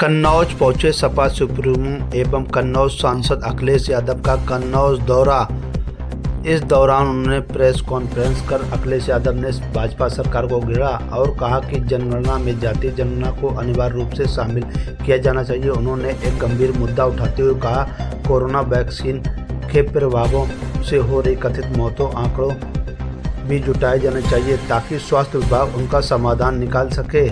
कन्नौज पहुंचे सपा सुप्रीमो एवं कन्नौज सांसद अखिलेश यादव का कन्नौज दौरा। इस दौरान उन्होंने प्रेस कॉन्फ्रेंस कर अखिलेश यादव ने भाजपा सरकार को घेरा और कहा कि जनगणना में जातीय जनगणना को अनिवार्य रूप से शामिल किया जाना चाहिए। उन्होंने एक गंभीर मुद्दा उठाते हुए कहा, कोरोना वैक्सीन के प्रभावों से हो रही कथित मौतों आंकड़ों भी जुटाए जाने चाहिए ताकि स्वास्थ्य विभाग उनका समाधान निकाल सके।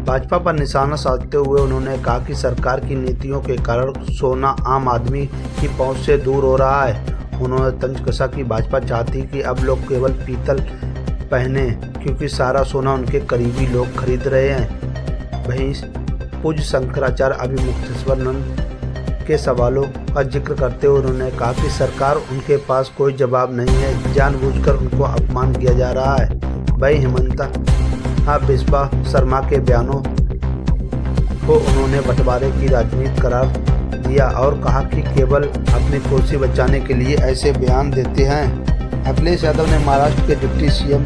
भाजपा पर निशाना साधते हुए उन्होंने कहा कि सरकार की नीतियों के कारण सोना आम आदमी की पहुंच से दूर हो रहा है। उन्होंने तंज कसा कि भाजपा चाहती कि अब लोग केवल पीतल पहने क्योंकि सारा सोना उनके करीबी लोग खरीद रहे हैं। वहीं पूज्य शंकराचार्य अभिमुक्तेश्वरानंद के सवालों का जिक्र करते हुए उन्होंने कहा कि सरकार उनके पास कोई जवाब नहीं है, जानबूझकर उनको अपमान किया जा रहा है। वहीं हेमंता बिस्वा शर्मा के बयानों को उन्होंने बंटवारे की राजनीति करार दिया और कहा कि केवल अपनी कुर्सी बचाने के लिए ऐसे बयान देते हैं। अखिलेश यादव ने महाराष्ट्र के डिप्टी सीएम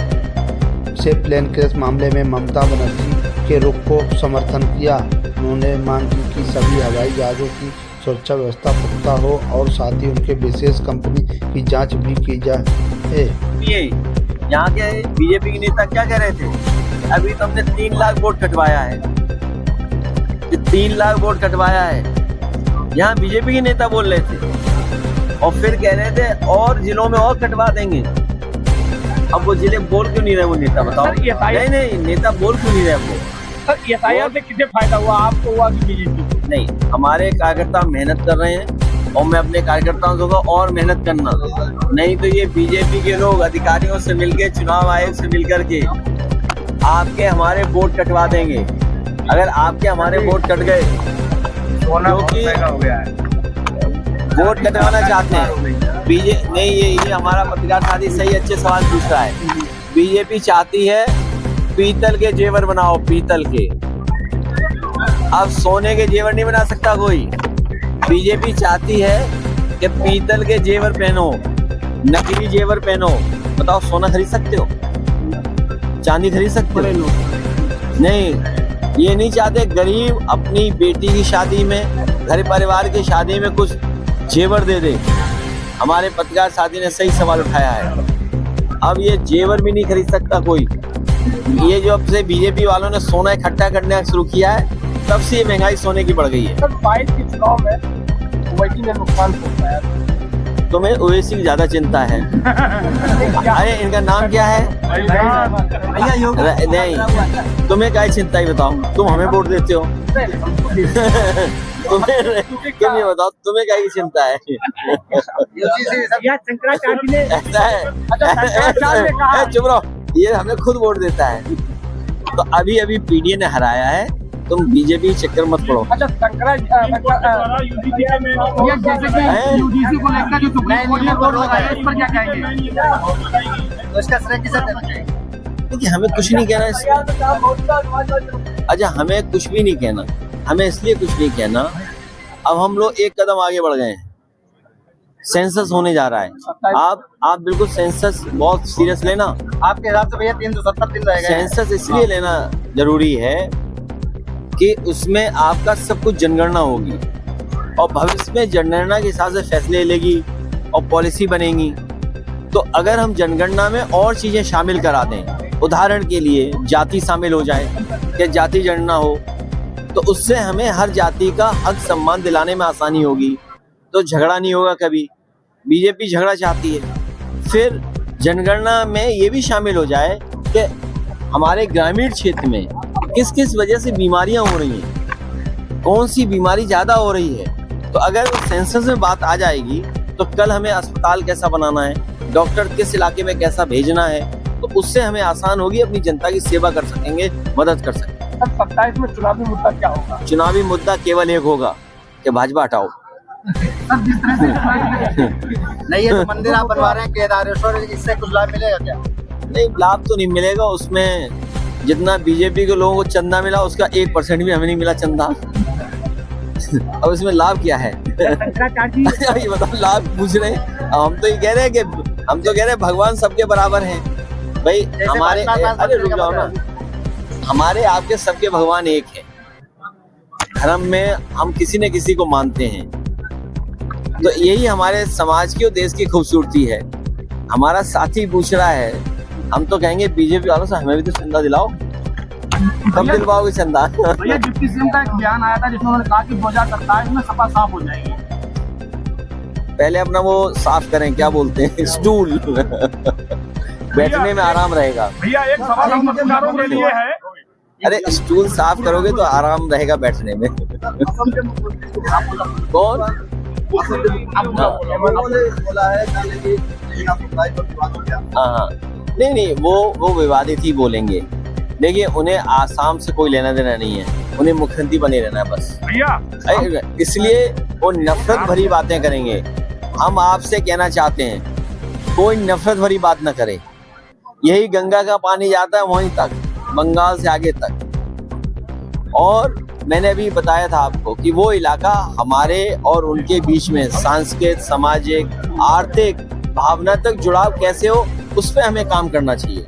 से प्लेन क्रैश मामले में ममता बनर्जी के रुख को समर्थन किया। उन्होंने मांग की कि सभी हवाई जहाज़ों की सुरक्षा व्यवस्था पुख्ता हो और साथ ही उनके विशेष कंपनी की जांच भी की जाए। यहाँ के बीजेपी के नेता क्या कह रहे थे? अभी तो हमने 3 लाख वोट कटवाया है, 3 लाख वोट कटवाया है। यहाँ बीजेपी के नेता बोल रहे थे और फिर कह रहे थे और जिलों में और कटवा देंगे। अब वो जिले बोल क्यों नहीं रहे वो नेता, बताओ? नहीं, नेता बोल क्यों नहीं रहे वो? सर एसआईआर से कितने फायदा हुआ आपको, हुआ कि बीजेपी? नहीं, हमारे कार्यकर्ता मेहनत कर रहे हैं और मैं अपने कार्यकर्ताओं को और मेहनत करना। नहीं तो ये बीजेपी के लोग अधिकारियों से मिलके, चुनाव आयोग से मिलकर के आपके हमारे वोट कटवा देंगे। अगर आपके हमारे वोट कट गए, क्योंकि वोट कटवाना चाहते हैं नहीं, ये हमारा पत्रकार साथी सही अच्छे सवाल पूछ रहा है। बीजेपी चाहती है पीतल के जेवर बनाओ, पीतल के। अब सोने के जेवर नहीं बना सकता कोई। बीजेपी चाहती है कि पीतल के जेवर पहनो, नकली जेवर पहनो। बताओ, सोना खरीद सकते हो? चांदी खरीद सकते हो? नहीं, ये नहीं चाहते गरीब अपनी बेटी की शादी में, घर परिवार की शादी में कुछ जेवर दे दे। हमारे पत्रकार साथी ने सही सवाल उठाया है। अब ये जेवर भी नहीं खरीद सकता कोई। ये जो अब से बीजेपी वालों ने सोना इकट्ठा करना शुरू किया है, तब से ये महंगाई सोने की बढ़ गई है। 22 के चुनाव में ओवैसी ने नुकसान पहुंचाया। तुम्हें ओवैसी की ज्यादा चिंता है। अरे इनका नाम क्या है? नहीं, तुम्हें क्या चिंता है बताओ? तुम हमें वोट देते हो। तुम ये बताओ, तुम्हें क्या चिंता है? शंकराचार्य ने चुप रहो, ये हमें खुद वोट देता है। तो अभी पीडीए ने हराया है, तुम बीजेपी चक्कर मत पड़ो। अच्छा, यूजीसी को लगता है जो सुप्रीम कोर्ट ने वोट लगाया, इस पर क्या कहेंगे? तो इसका श्रेय किसे देना चाहिए? क्योंकि हमें कुछ नहीं कहना इसमें। अच्छा, हमें कुछ भी नहीं कहना। हमें इसलिए कुछ नहीं कहना, अब हम लोग एक कदम आगे बढ़ गए हैं। सेंसस होने जा रहा है। आप बिल्कुल सेंसस बहुत सीरियस लेना। आपके हिसाब से भैया 370 दिन रहेगा। सेंसस इसलिए लेना जरूरी है कि उसमें आपका सब कुछ जनगणना होगी और भविष्य में जनगणना के हिसाब से फैसले लेगी और पॉलिसी बनेगी। तो अगर हम जनगणना में और चीजें शामिल करा दें, उदाहरण के लिए जाति शामिल हो जाए, कि जाति जनगणना हो, तो उससे हमें हर जाति का हक सम्मान दिलाने में आसानी होगी, तो झगड़ा नहीं होगा कभी। बीजेपी झगड़ा चाहती है। फिर जनगणना में ये भी शामिल हो जाए कि हमारे ग्रामीण क्षेत्र में किस किस वजह से बीमारियां हो रही हैं, कौन सी बीमारी ज्यादा हो रही है। तो अगर सेंसस में बात आ जाएगी तो कल हमें अस्पताल कैसा बनाना है, डॉक्टर किस इलाके में कैसा भेजना है, तो उससे हमें आसान होगी, अपनी जनता की सेवा कर सकेंगे, मदद कर सकेंगे। 27 में चुनावी मुद्दा क्या होगा? चुनावी मुद्दा केवल एक होगा कि भाजपा हटाओ। नहीं, ये तो मंदिर आप बनवा रहे हैं केदारेश्वर, इससे कुछ लाभ मिलेगा क्या? नहीं, लाभ तो नहीं मिलेगा। उसमें जितना बीजेपी के लोगों को चंदा मिला, उसका 1% भी हमें नहीं मिला चंदा। अब इसमें लाभ क्या है? ये बताओ, लाभ पूछ रहे हैं। हम तो ये कह रहे हैं कि भगवान सबके बराबर हैं भाई। हमारे, अरे रुक जाओ ना, हमारे आपके सबके भगवान एक है। धर्म में हम किसी न किसी को मानते हैं। तो यही हमारे समाज की और देश की खूबसूरती है। हमारा साथी पूछ रहा है, हम तो कहेंगे बीजेपी वालों से हमें भी तो चंदा दिलाओ। कब दिलवाओगे चंदा? भैया डिप्टी सीएम का एक बयान आया था जिसमें उन्होंने कहा कि 2027 में सपा साफ हो जाएगी। पहले अपना वो साफ करें, क्या बोलते हैं, स्टूल। बैठने में आराम रहेगा। भैया एक सवाल हम पत्रकारों के लिए है। अरे स्टूल साफ करोगे तो आराम रहेगा बैठने में। कौन? हाँ, नहीं, वो विवादित ही बोलेंगे। देखिए, उन्हें आसाम से कोई लेना देना नहीं है, उन्हें मुख्यमंत्री बने रहना है बस भैया। इसलिए वो नफरत भरी बातें करेंगे। हम आपसे कहना चाहते हैं, कोई नफरत भरी बात न करे। यही गंगा का पानी जाता है वहीं तक, बंगाल से आगे तक। और मैंने अभी बताया था आपको कि वो इलाका हमारे और उनके बीच में सांस्कृतिक, सामाजिक, आर्थिक, भावनात्मक जुड़ाव कैसे हो, उस पर हमें काम करना चाहिए।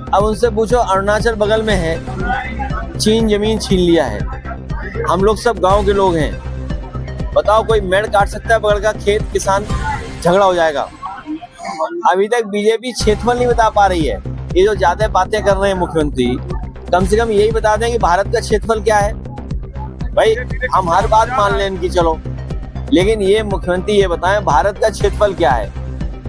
अब उनसे पूछो, अरुणाचल बगल में है, चीन जमीन छीन लिया है, हम लोग सब गांव के लोग हैं, बताओ कोई मेड़ काट सकता है बगल का खेत? किसान झगड़ा हो जाएगा। अभी तक बीजेपी क्षेत्रफल नहीं बता पा रही है। ये जो ज्यादा बातें कर रहे हैं मुख्यमंत्री, कम से कम यही बता दें कि भारत का क्षेत्रफल क्या है। भाई हम हर बात मान लें इनकी, चलो, लेकिन ये मुख्यमंत्री ये बताएं भारत का क्षेत्रफल क्या है।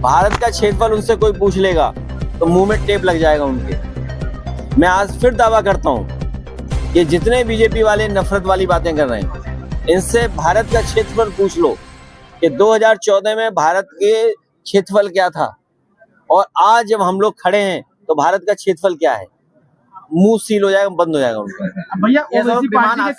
भारत का क्षेत्रफल उनसे कोई पूछ लेगा तो मुंह में टेप लग जाएगा उनके। मैं आज फिर दावा करता हूं कि जितने बीजेपी वाले नफरत वाली बातें कर रहे हैं, इनसे भारत का क्षेत्रफल पूछ लो कि 2014 में भारत के क्षेत्रफल क्या था, और आज जब हम लोग खड़े हैं तो भारत का क्षेत्रफल क्या है। मुंह सील हो जाएगा, बंद हो जाएगा उनका। भैया ओवैसी पार्टी के